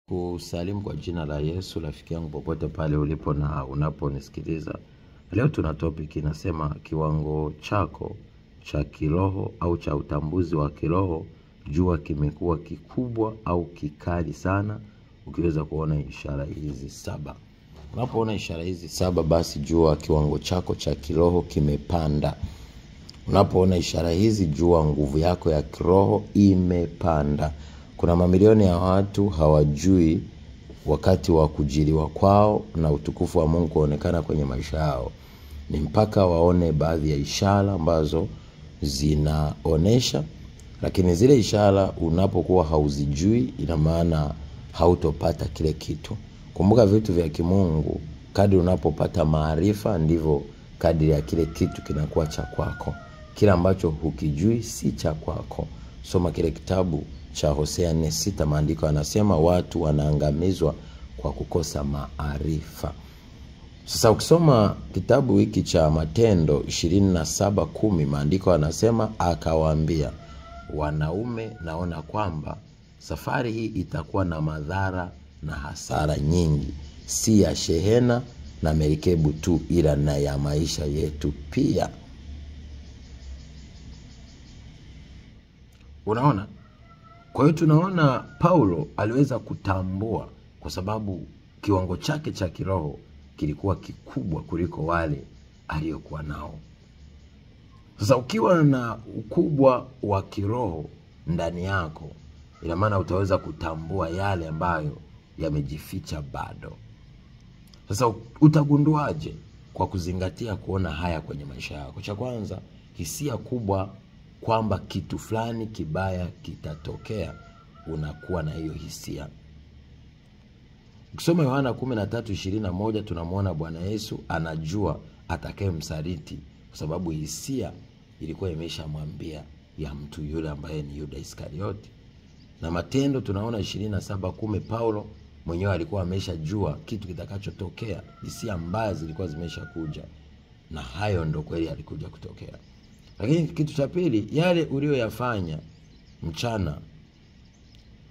Kusalimu kwa jina la Yesu, rafiki yangu popote pale ulipo na unaponisikiliza. Leo tuna topic inasema kiwango chako cha kiroho au cha utambuzi wa kiroho, jua kimekuwa kikubwa au kikali sana ukiweza kuona ishara hizi 7. Unapoona ishara hizi 7 basi jua kiwango chako cha kiroho kimepanda. Unapoona ishara hizi jua nguvu yako ya kiroho imepanda. Kuna mamilioni ya watu hawajui wakati wa kujiliwa kwao na utukufu wa Mungu kuonekana kwenye maisha yao. Ni mpaka waone baadhi ya ishara ambazo zinaonesha, lakini zile ishara unapokuwa hauzijui ina maana hautopata kile kitu. Kumbuka vitu vya kimungu, kadri unapopata maarifa ndivyo kadri ya kile kitu kinakuwa cha kwako. Kila ambacho hukijui si cha kwako. Soma kile kitabu cha Hosea 4:6, maandiko yanasema watu wanaangamizwa kwa kukosa maarifa. Sasa ukisoma kitabu hiki cha Matendo 27:10, maandiko yanasema akawaambia, wanaume, naona kwamba safari hii itakuwa na madhara na hasara nyingi, si ya shehena na merikebu tu, ila na ya maisha yetu pia. Unaona? Kwa hiyo tunaona Paulo aliweza kutambua kwa sababu kiwango chake cha kiroho kilikuwa kikubwa kuliko wale aliokuwa nao. Sasa ukiwa na ukubwa wa kiroho ndani yako, ina maana utaweza kutambua yale ambayo yamejificha bado. Sasa utagunduaje? Kwa kuzingatia kuona haya kwenye maisha yako. Cha kwanza, hisia kubwa kwamba kitu fulani kibaya kitatokea, unakuwa na hiyo hisia. Ukisoma Yohana 13:21 tunamwona Bwana Yesu anajua atakayemsaliti kwa sababu hisia ilikuwa imeshamwambia ya mtu yule ambaye ni Yuda Iskarioti. Na Matendo tunaona 27:10 Paulo mwenyewe alikuwa ameshajua kitu kitakachotokea. Hisia mbaya zilikuwa zimeshakuja na hayo ndo kweli alikuja kutokea. Lakini kitu cha pili, yale uliyoyafanya mchana,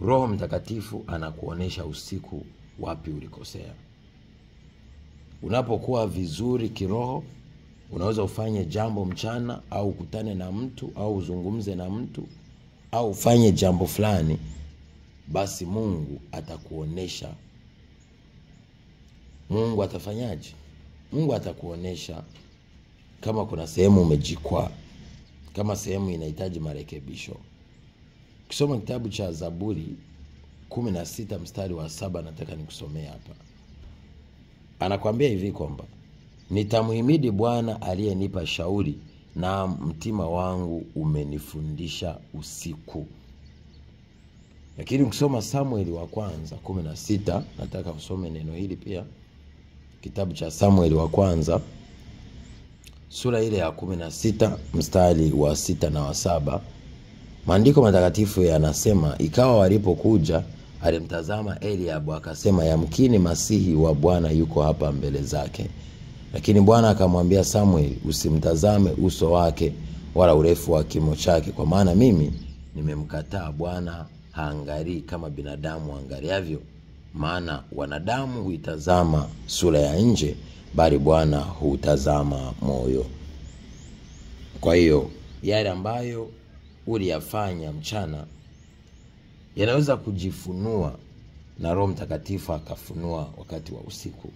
Roho Mtakatifu anakuonesha usiku wapi ulikosea. Unapokuwa vizuri kiroho, unaweza ufanye jambo mchana au kutane na mtu au uzungumze na mtu au ufanye jambo fulani, basi Mungu atakuonesha. Mungu atafanyaje? Mungu atakuonesha kama kuna sehemu umejikwaa, kama sehemu inahitaji marekebisho. Ukisoma kitabu cha Zaburi 16:7, nataka nikusomea hapa. Anakuambia hivi kwamba nitamhimidi Bwana aliyenipa shauri, na mtima wangu umenifundisha usiku. Lakini ukisoma Samueli wa kwanza 16, nataka usome neno hili pia. Kitabu cha Samueli wa kwanza sura ile ya 16 mstari wa 6 na wa 7, maandiko matakatifu yanasema, ikawa walipokuja alimtazama Eliabu akasema, yamkini Masihi wa Bwana yuko hapa mbele zake. Lakini Bwana akamwambia Samueli, usimtazame uso wake wala urefu wa kimo chake, kwa maana mimi nimemkataa. Bwana haangalii kama binadamu angaliavyo, maana wanadamu huitazama sura ya nje, bali Bwana hutazama moyo. Kwa hiyo yale ambayo uliyafanya mchana yanaweza kujifunua na Roho Mtakatifu akafunua wakati wa usiku.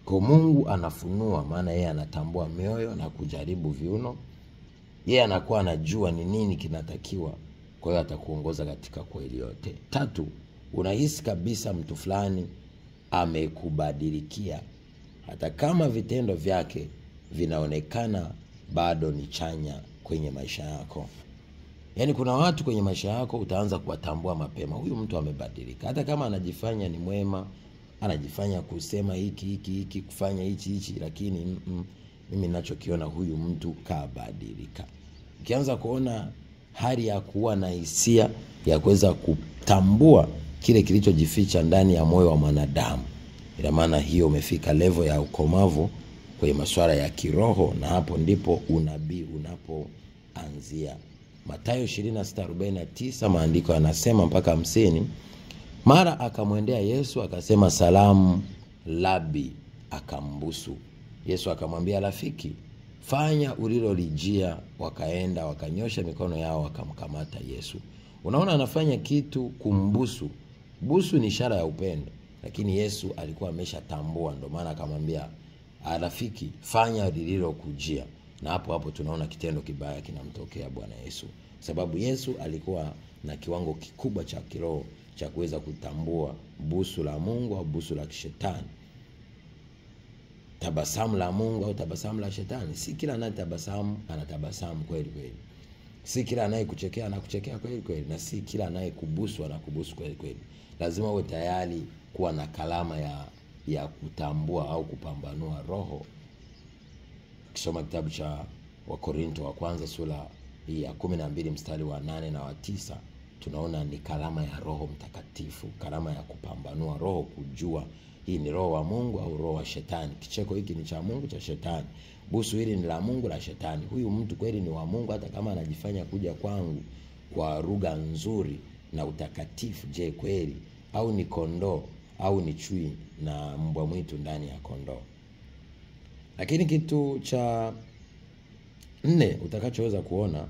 Kwa Mungu anafunua, maana yeye anatambua mioyo na kujaribu viuno. Yeye anakuwa anajua ni nini kinatakiwa, kwa hiyo atakuongoza katika kweli yote. 3, unahisi kabisa mtu fulani amekubadilikia, hata kama vitendo vyake vinaonekana bado ni chanya kwenye maisha yako. Yaani kuna watu kwenye maisha yako utaanza kuwatambua mapema, huyu mtu amebadilika. Hata kama anajifanya ni mwema, anajifanya kusema hiki kufanya hichi, lakini mimi ninachokiona huyu mtu kabadilika. Ukianza kuona hali ya kuwa na hisia ya kuweza kutambua kile kilichojificha ndani ya moyo wa mwanadamu, ina maana hiyo umefika level ya ukomavu kwenye masuala ya kiroho, na hapo ndipo unabii unapoanzia. Mathayo 26:49 maandiko yanasema mpaka 50, Mara akamwendea Yesu akasema, salamu Labi, akambusu. Yesu akamwambia, rafiki, fanya ulilolijia. Wakaenda wakanyosha mikono yao wakamkamata Yesu. Unaona, anafanya kitu kumbusu. Busu ni ishara ya upendo, lakini Yesu alikuwa ameshatambua, ndio maana akamwambia, rafiki, fanya ulilokujia. Na hapo hapo tunaona kitendo kibaya kinamtokea Bwana Yesu, sababu Yesu alikuwa na kiwango kikubwa cha kiroho cha kuweza kutambua busu la Mungu au busu la kishetani, tabasamu la Mungu au tabasamu la shetani. Si kila anayetabasamu anatabasamu kweli kweli, si kila anayekuchekea anakuchekea kweli kweli, na si kila anayekubusu anakubusu kweli kweli. Lazima uwe tayari kuwa na kalama ya kutambua au kupambanua roho. Kisoma kitabu cha Wakorinto wa kwanza sura ya 12 mstari wa 8 na wa 9, tunaona ni kalama ya Roho Mtakatifu, kalama ya kupambanua roho, kujua hii ni roho wa Mungu au roho wa shetani. Kicheko hiki ni cha Mungu, cha shetani. Busu hili ni la Mungu, la shetani. Huyu mtu kweli ni wa Mungu hata kama anajifanya kuja kwangu kwa lugha nzuri na utakatifu, je kweli? Au ni kondoo au ni chui na mbwa mwitu ndani ya kondoo? Lakini kitu cha 4 utakachoweza kuona,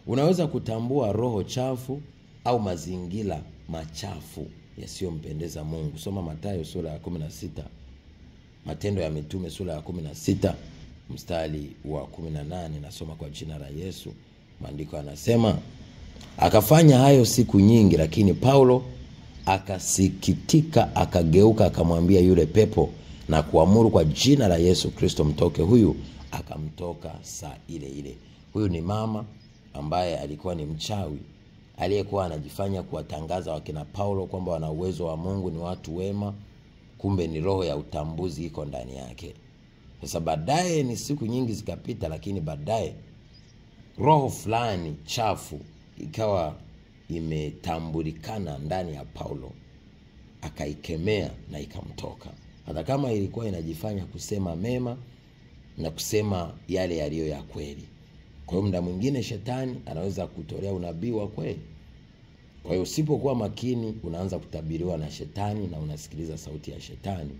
unaweza kutambua roho chafu au mazingira machafu yasiyompendeza Mungu. Soma Mathayo sura ya 16, Matendo ya Mitume sura ya 16 mstari wa 18. Nasoma kwa jina la Yesu. Maandiko yanasema, akafanya hayo siku nyingi, lakini Paulo akasikitika, akageuka, akamwambia yule pepo na kuamuru kwa jina la Yesu Kristo, mtoke huyu. Akamtoka saa ile ile. Huyu ni mama ambaye alikuwa ni mchawi, aliyekuwa anajifanya kuwatangaza wakina Paulo kwamba wana uwezo wa Mungu, ni watu wema, kumbe ni roho ya utambuzi iko ndani yake. Sasa baadaye, ni siku nyingi zikapita, lakini baadaye roho fulani chafu ikawa imetambulikana ndani ya Paulo, akaikemea na ikamtoka. Hata kama ilikuwa inajifanya kusema mema na kusema yale yaliyo ya kweli. Kwa hiyo muda mwingine shetani anaweza kutolea unabii wa kweli. Kwa hiyo usipokuwa makini, unaanza kutabiriwa na shetani na unasikiliza sauti ya shetani,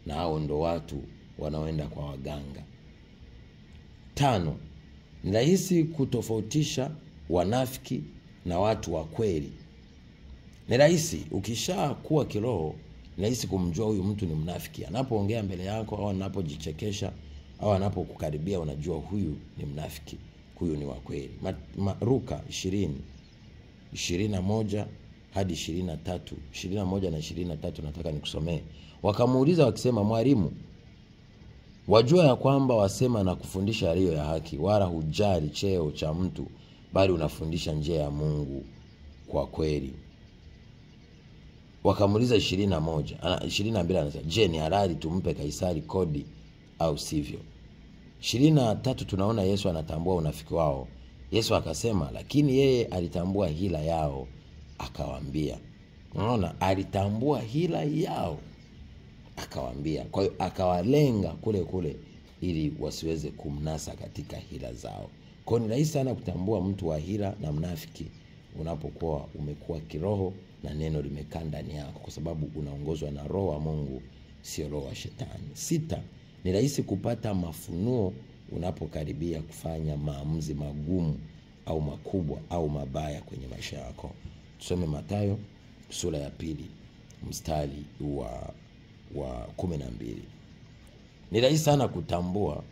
na hao ndo watu wanaoenda kwa waganga. 5, ni rahisi kutofautisha wanafiki na watu wa kweli. Ni rahisi, ukishakuwa kiroho, ni rahisi kumjua huyu mtu ni mnafiki. Anapoongea mbele yako au anapojichekesha au anapokukaribia, unajua huyu ni mnafiki, huyu ni wa kweli. Luka 20:21 hadi 23, 21 na 23 nataka nikusomee. Wakamuuliza wakisema, mwalimu, wajua ya kwamba wasema na kufundisha yaliyo ya haki, wala hujali cheo cha mtu, bali unafundisha njia ya Mungu kwa kweli. Wakamuuliza 22 anasema, je, ni halali tumpe Kaisari kodi au sivyo? 23 tunaona Yesu anatambua unafiki wao. Yesu akasema, lakini yeye alitambua hila yao, akawaambia. Unaona, alitambua hila yao, akawaambia. Kwa hiyo akawalenga kule kule ili wasiweze kumnasa katika hila zao. Kwa hiyo ni rahisi sana kutambua mtu wa hila na mnafiki unapokuwa umekuwa kiroho na neno limekaa ndani yako, kwa sababu unaongozwa na roho wa Mungu, sio roho wa shetani. 6, ni rahisi kupata mafunuo unapokaribia kufanya maamuzi magumu au makubwa au mabaya kwenye maisha yako. Tusome Mathayo sura ya 2 mstari wa 12. Ni rahisi sana kutambua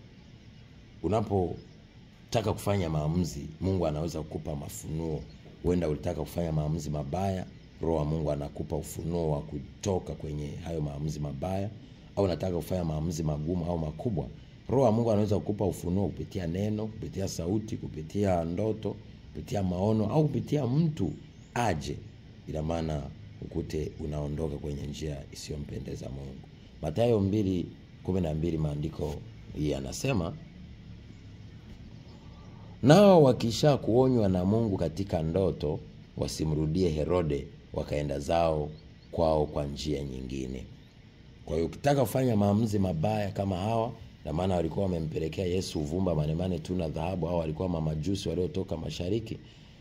unapotaka kufanya maamuzi. Mungu anaweza kukupa mafunuo. Huenda ulitaka kufanya maamuzi mabaya, roho wa Mungu anakupa ufunuo wa kutoka kwenye hayo maamuzi mabaya. Au unataka kufanya maamuzi magumu au makubwa, roho wa Mungu anaweza kukupa ufunuo kupitia neno, kupitia sauti, kupitia ndoto, kupitia maono, au kupitia mtu aje, ila maana ukute unaondoka kwenye njia isiyompendeza Mungu. Mathayo 2:12 maandiko hii yanasema, nao wakisha kuonywa na Mungu katika ndoto, wasimrudie Herode, wakaenda zao kwao kwa njia nyingine. Kwa hiyo ukitaka kufanya maamuzi mabaya kama hawa, na maana walikuwa wamempelekea Yesu uvumba manemane tu na dhahabu, au walikuwa mamajusi waliotoka mashariki,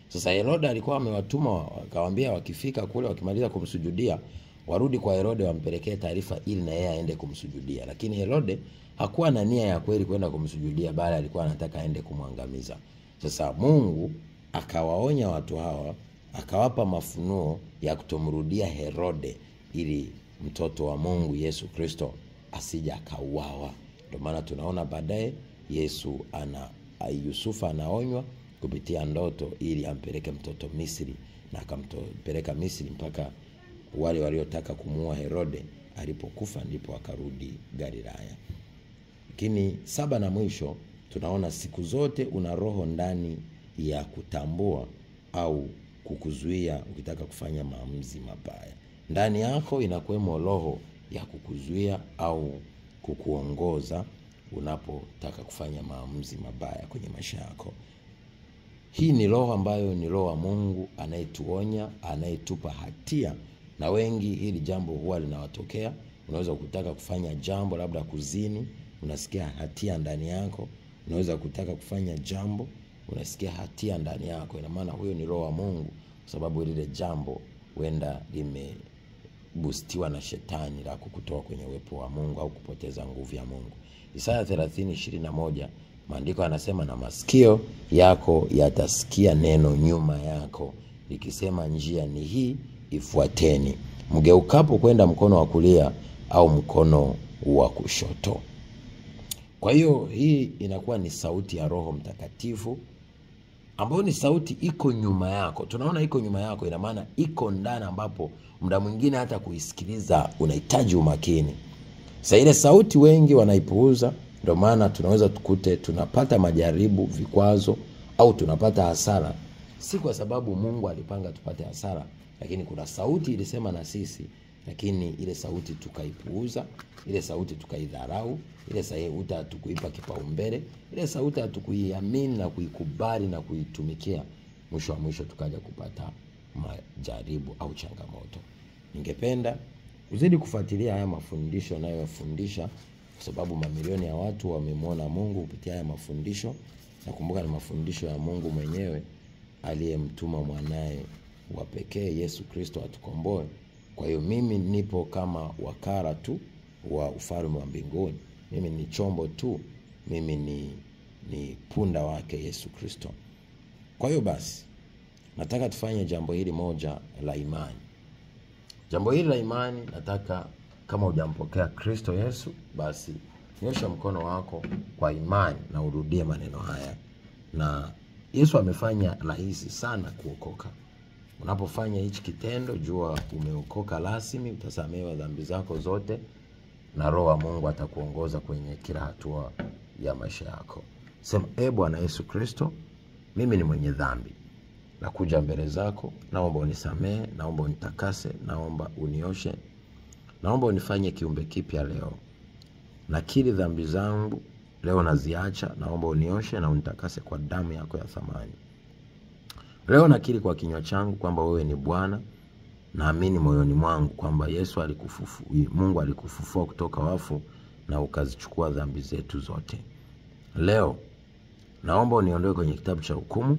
Sasa Herode alikuwa amewatuma, akawaambia wakifika kule wakimaliza kumsujudia warudi kwa Herode wampelekee taarifa ili na yeye aende kumsujudia. Lakini Herode hakuwa na nia ya kweli kwenda kumsujudia, bali alikuwa anataka aende kumwangamiza. Sasa Mungu akawaonya watu hawa, akawapa mafunuo ya kutomrudia Herode ili mtoto wa Mungu Yesu Kristo asija akauawa. Ndio maana tunaona baadaye Yusufa anaonywa kupitia ndoto ili ampeleke mtoto Misri, na akampeleka Misri mpaka wale waliotaka kumuua Herode alipokufa ndipo akarudi Galilaya. Lakini 7 na mwisho tunaona siku zote una roho ndani ya kutambua au kukuzuia ukitaka kufanya maamuzi mabaya. Ndani yako inakuwemo roho ya kukuzuia au kukuongoza unapotaka kufanya maamuzi mabaya kwenye maisha yako. Hii ni roho ambayo ni roho wa Mungu anayetuonya, anayetupa hatia. Na wengi hili jambo huwa linawatokea. Unaweza kutaka kufanya jambo labda kuzini, unasikia hatia ndani yako. Unaweza kutaka kufanya jambo, unasikia hatia ndani yako. Ina maana huyo ni roho wa Mungu, kwa sababu lile jambo huenda limebustiwa na shetani la kukutoa kwenye uwepo wa Mungu au kupoteza nguvu ya Mungu. Isaya 30:21 maandiko yanasema, na masikio yako yatasikia neno nyuma yako likisema, njia ni hii, ifuateni, mgeukapo kwenda mkono wa kulia au mkono wa kushoto. Kwa hiyo hii inakuwa ni sauti ya Roho Mtakatifu, ambayo ni sauti iko nyuma yako. Tunaona iko nyuma yako, ina maana iko ndani, ambapo muda mwingine hata kuisikiliza unahitaji umakini. Sasa ile sauti wengi wanaipuuza, ndio maana tunaweza tukute tunapata majaribu, vikwazo au tunapata hasara. Si kwa sababu Mungu alipanga tupate hasara, lakini kuna sauti ilisema na sisi, lakini ile sauti tukaipuuza, ile sauti tukaidharau, ile sauti hatukuipa kipaumbele, ile sauti hatukuiamini na kuikubali na kuitumikia. Mwisho wa mwisho tukaja kupata majaribu au changamoto. Ningependa uzidi kufuatilia haya mafundisho ninayofundisha, kwa sababu mamilioni ya watu wamemwona Mungu kupitia haya mafundisho. Nakumbuka ni mafundisho ya Mungu mwenyewe aliyemtuma mwanae wa pekee Yesu Kristo atukomboe. Kwa hiyo mimi nipo kama wakala tu wa ufalme wa mbinguni. Mimi ni chombo tu. Mimi ni punda wake Yesu Kristo. Kwa hiyo basi nataka tufanye jambo hili moja la imani. Jambo hili la imani nataka, kama hujampokea Kristo Yesu, basi nyosha mkono wako kwa imani na urudie maneno haya. Na Yesu amefanya rahisi sana kuokoka. Unapofanya hichi kitendo, jua umeokoka rasmi, utasamehewa dhambi zako zote, na Roho wa Mungu atakuongoza kwenye kila hatua ya maisha yako. Sema, Bwana Yesu Kristo, mimi ni mwenye dhambi. Nakuja mbele zako, naomba unisamehe, naomba unitakase, naomba unioshe, naomba unifanye kiumbe kipya leo. Nakiri dhambi zangu leo naziacha, naomba unioshe na unitakase kwa damu yako ya thamani. Leo nakiri kwa kinywa changu kwamba wewe ni Bwana. Naamini moyoni mwangu kwamba Mungu alikufufua kutoka wafu na ukazichukua dhambi zetu zote. Leo naomba uniondoe kwenye kitabu cha hukumu,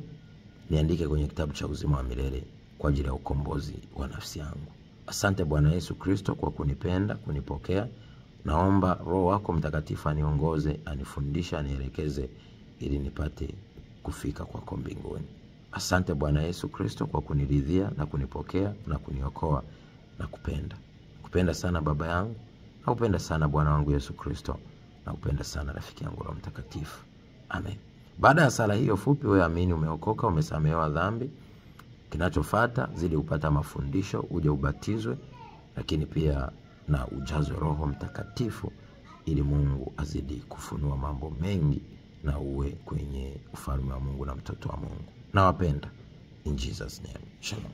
niandike kwenye kitabu cha uzima wa milele kwa ajili ya ukombozi wa nafsi yangu. Asante Bwana Yesu Kristo kwa kunipenda, kunipokea. Naomba Roho wako Mtakatifu aniongoze, anifundishe, anielekeze ili nipate kufika kwako mbinguni. Asante Bwana Yesu Kristo kwa kuniridhia na kunipokea na kuniokoa na kupenda. Kupenda sana Baba yangu, na kupenda sana Bwana wangu Yesu Kristo, na kupenda sana rafiki yangu Roho Mtakatifu. Amen. Baada ya sala hiyo fupi, wewe amini umeokoka, umesamehewa dhambi. Kinachofuata, zidi upata mafundisho, uje ubatizwe, lakini pia na ujazwe Roho Mtakatifu ili Mungu azidi kufunua mambo mengi na uwe kwenye ufalme wa Mungu na mtoto wa Mungu. Nawapenda. In Jesus' name. Shalom.